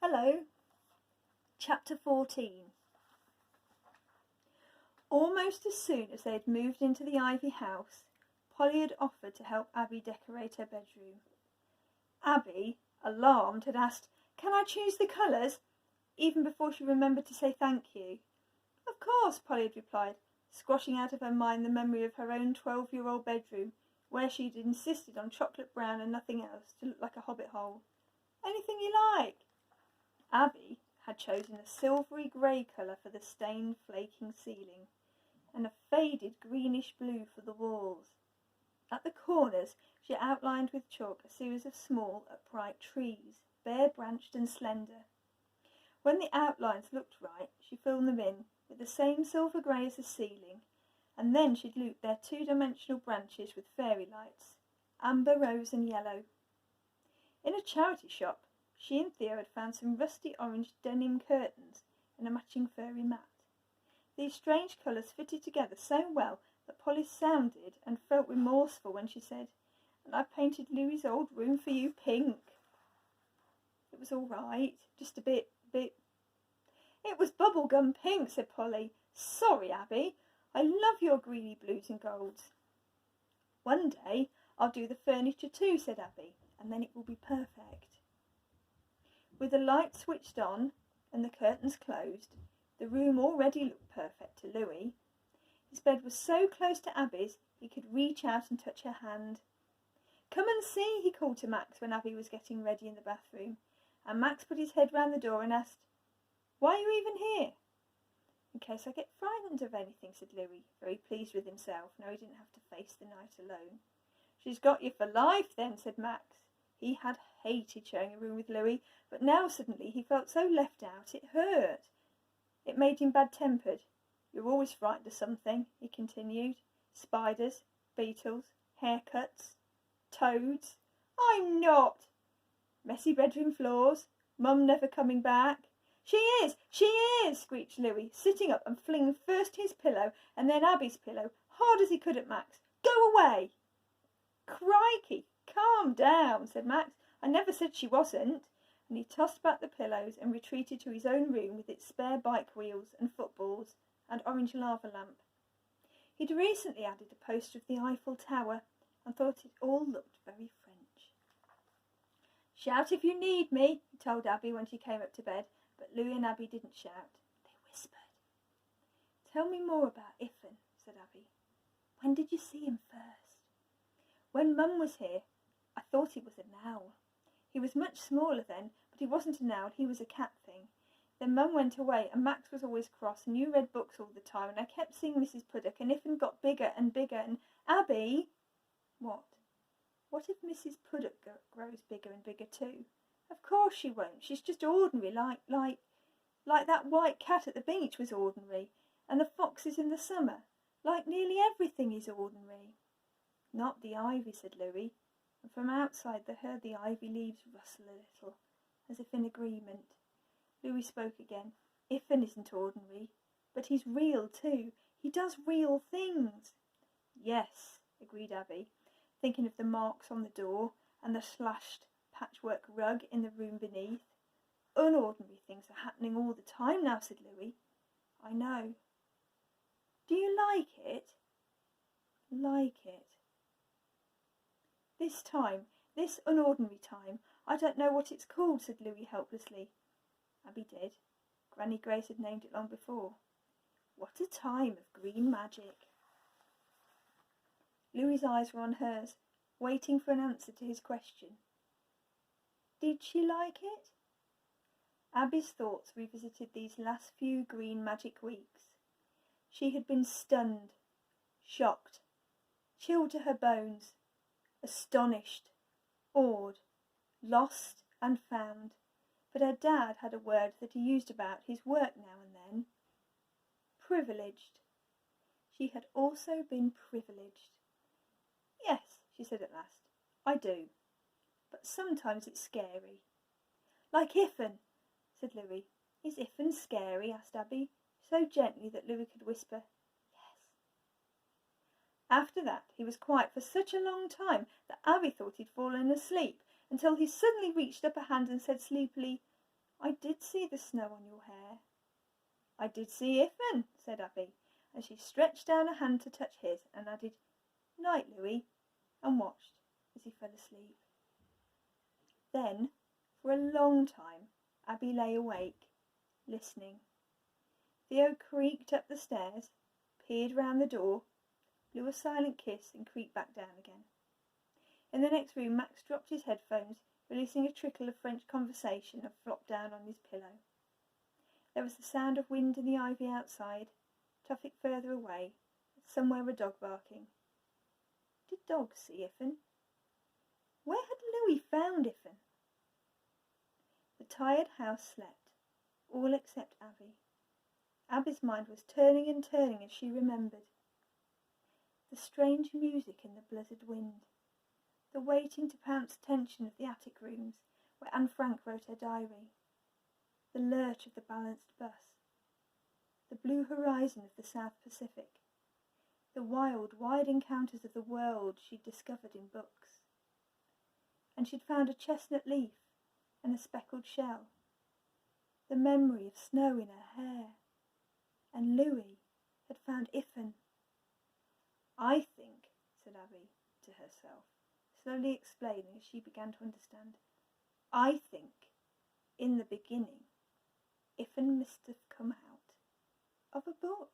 Hello. Chapter 14. Almost as soon as they had moved into the Ivy house, Polly had offered to help Abby decorate her bedroom. Abby, alarmed, had asked, "Can I choose the colours?" even before she remembered to say thank you. "Of course," Polly had replied, squashing out of her mind the memory of her own 12-year-old bedroom, where she had insisted on chocolate brown and nothing else, to look like a hobbit hole. "Anything you like." Abby had chosen a silvery grey colour for the stained, flaking ceiling, and a faded greenish blue for the walls. At the corners she outlined with chalk a series of small, upright trees, bare-branched and slender. When the outlines looked right, she filled them in with the same silver grey as the ceiling, and then she'd loop their two-dimensional branches with fairy lights, amber, rose and yellow. In a charity shop, she and Theo had found some rusty orange denim curtains and a matching furry mat. These strange colours fitted together so well that Polly sounded and felt remorseful when she said, "And I painted Louis's old room for you pink." "It was all right, just a bit... "It was bubblegum pink," said Polly. "Sorry, Abby. I love your greeny blues and golds." "One day I'll do the furniture too," said Abby, "and then it will be perfect." With the light switched on and the curtains closed, the room already looked perfect to Louis. His bed was so close to Abby's he could reach out and touch her hand. "Come and see," he called to Max when Abby was getting ready in the bathroom, and Max put his head round the door and asked, "Why are you even here?" "In case I get frightened of anything," said Louis, very pleased with himself, now he didn't have to face the night alone. "She's got you for life then," said Max. He had hated sharing a room with Louis, but now suddenly he felt so left out it hurt. It made him bad-tempered. "You're always frightened of something," he continued. "Spiders, beetles, haircuts, toads." "I'm not." "Messy bedroom floors, Mum never coming back." "She is! She is!" screeched Louis, sitting up and flinging first his pillow and then Abby's pillow hard as he could at Max. "Go away!" "Crikey! Calm down," said Max. "I never said she wasn't." And he tossed back the pillows and retreated to his own room with its spare bike wheels and footballs and orange lava lamp. He'd recently added a poster of the Eiffel Tower and thought it all looked very French. "Shout if you need me," he told Abby when she came up to bed, but Louis and Abby didn't shout. They whispered. "Tell me more about Iffin," said Abby. "When did you see him first?" "When Mum was here. I thought he was an owl. He was much smaller then, but he wasn't an owl, he was a cat thing. Then Mum went away, and Max was always cross, and you read books all the time, and I kept seeing Mrs. Puddock, and Iffin got bigger and bigger, and Abby..." "What? What if Mrs. Puddock grows bigger and bigger too?" "Of course she won't. She's just ordinary, like that white cat at the beach was ordinary, and the foxes in the summer. Like nearly everything is ordinary." "Not the ivy," said Louis, and from outside they heard the ivy leaves rustle a little, as if in agreement. Louis spoke again. "Iffin isn't ordinary, but he's real too. He does real things." "Yes," agreed Abby, thinking of the marks on the door and the slashed patchwork rug in the room beneath. "Unordinary things are happening all the time now," said Louis. "I know." "Do you like it?" "Like it?" This unordinary time, I don't know what it's called," said Louis helplessly. Abby did. Granny Grace had named it long before. "What a time of green magic." Louis's eyes were on hers, waiting for an answer to his question. Did she like it? Abby's thoughts revisited these last few green magic weeks. She had been stunned, shocked, chilled to her bones, astonished, awed, lost and found, but her dad had a word that he used about his work now and then. Privileged. She had also been privileged. "Yes," she said at last, "I do. But sometimes it's scary." "Like Iffin," said Louis. "Is Iffin scary?" asked Abby, so gently that Louis could whisper, "Yes." After that he was quiet for such a long time that Abby thought he'd fallen asleep, until he suddenly reached up a hand and said sleepily, I did see the snow on your hair. I did see Iffin, said Abby, and she stretched down a hand to touch his and added, Night, Louis, and watched as he fell asleep. Then, for a long time, Abby lay awake, listening. Theo creaked up the stairs, peered round the door, blew a silent kiss and creaked back down again. In the next room, Max dropped his headphones, releasing a trickle of French conversation, and flopped down on his pillow. There was the sound of wind in the ivy outside, Tufik further away, somewhere a dog barking. Did dogs see Iffin? Where had Louis found Iffin? The tired house slept, all except Abby. Abby's mind was turning and turning as she remembered. The strange music in the blizzard wind, the waiting to pounce tension of the attic rooms where Anne Frank wrote her diary, the lurch of the balanced bus, the blue horizon of the South Pacific, the wild, wide encounters of the world she'd discovered in books. And she'd found a chestnut leaf and a speckled shell, the memory of snow in her hair, and Louis had found Iffin. I think, said Abby to herself, slowly explaining as she began to understand, I think, in the beginning, Iffin must have come out of a book.